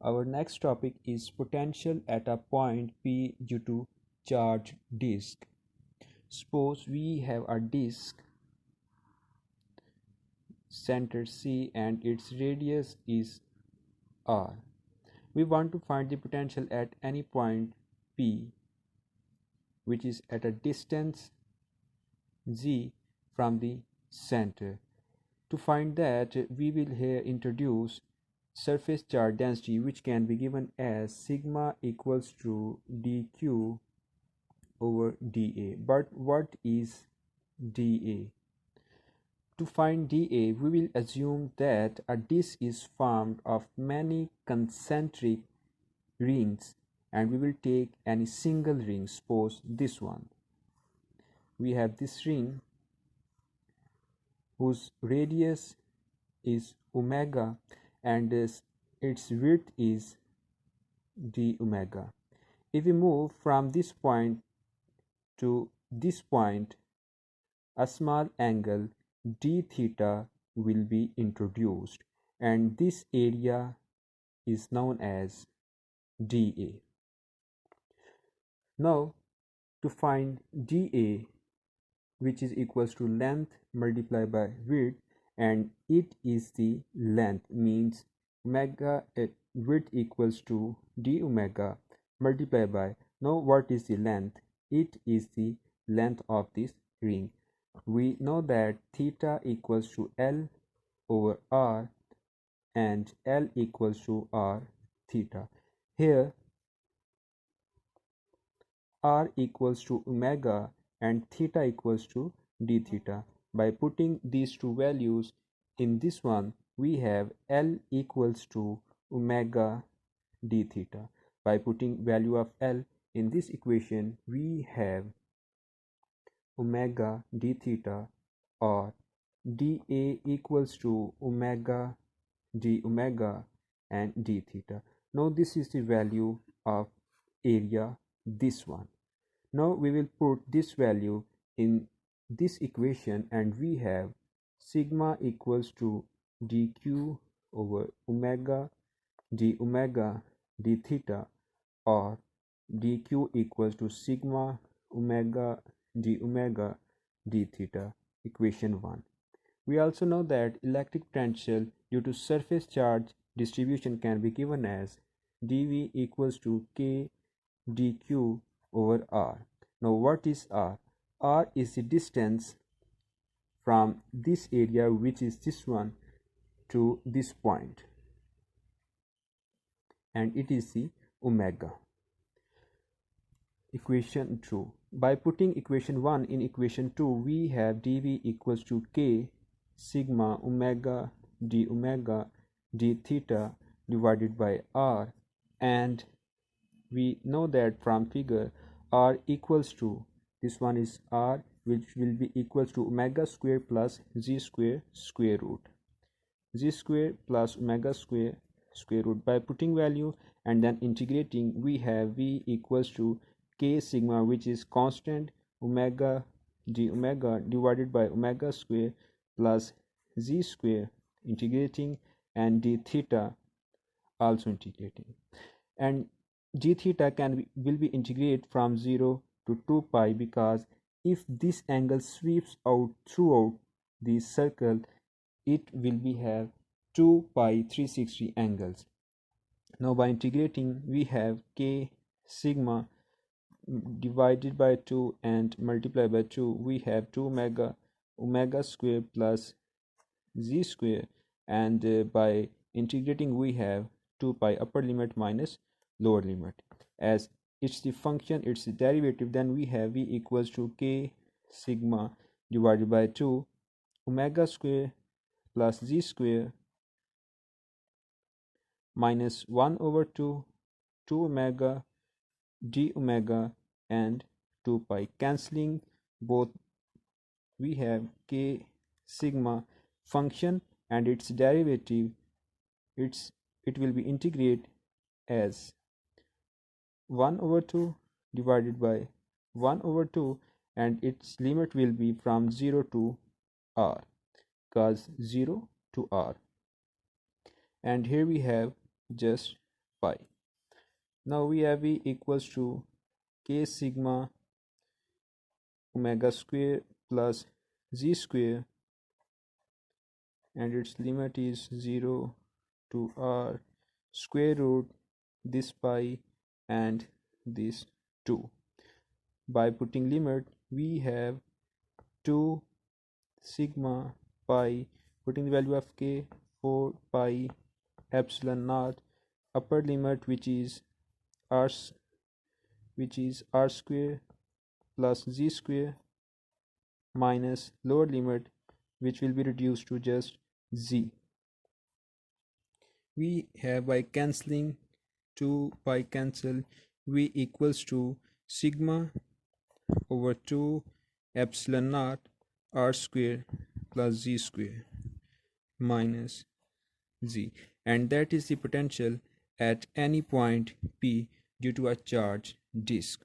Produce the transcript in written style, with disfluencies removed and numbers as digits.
Our next topic is potential at a point P due to charged disk. Suppose we have a disk center C and its radius is R. We want to find the potential at any point P, which is at a distance Z from the center. To find that, we will here introduce surface charge density, which can be given as sigma equals to dq over dA. But what is dA? To find dA, we will assume that a disk is formed of many concentric rings, and we will take any single ring. Suppose this one. We have this ring whose radius is omega and its width is d omega. If we move from this point to this point, a small angle d theta will be introduced, and this area is known as dA. Now, to find dA, which is equals to length multiplied by width, and it is the length, means omega width equals to d omega multiplied by, now what is the length? It is the length of this ring. We know that theta equals to L over R and L equals to R theta. Here R equals to omega and theta equals to d theta. By putting these two values in this one, we have L equals to omega d theta. By putting value of L in this equation, we have omega d theta, or dA equals to omega d omega and d theta. Now this is the value of area, this one. Now we will put this value in this equation, and we have sigma equals to dq over omega d theta, or dq equals to sigma omega d theta, equation 1. We also know that electric potential due to surface charge distribution can be given as dV equals to k dq over R. Now what is R? R is the distance from this area, which is this one, to this point, and it is the omega. Equation 2. By putting equation 1 in equation 2, we have dV equals to k sigma omega d theta divided by R, and we know that from figure R equals to, this one is R, which will be equals to omega square plus z square square root, z square plus omega square square root. By putting value and then integrating, we have V equals to k sigma, which is constant, omega d omega divided by omega square plus z square, integrating, and d theta also integrating. And d theta will be integrated from 0 to 2 pi, because if this angle sweeps out throughout the circle, it will be have 2 pi 360 angles. Now by integrating, we have k sigma divided by 2 and multiplied by 2, we have 2 omega square plus z square, and by integrating we have 2 pi upper limit minus lower limit. As it's the function, it's the derivative, then we have V equals to k sigma divided by 2 omega square plus z square minus 1 over 2 omega d omega and 2 pi. Cancelling both, we have k sigma function and its derivative, it will be integrated as 1 over 2 divided by 1 over 2, and its limit will be from 0 to R, cos 0 to R. And here we have just pi. Now we have V equals to K sigma omega square plus Z square, and its limit is 0 to R square root this pi and this 2. By putting limit, we have 2 sigma pi, putting the value of k 4 pi epsilon naught, upper limit r which is r square plus z square, minus lower limit which will be reduced to just z. We have, by cancelling 2 pi cancel, v equals to sigma over 2 epsilon naught r square plus z square minus z, and that is the potential at any point P due to a charged disk.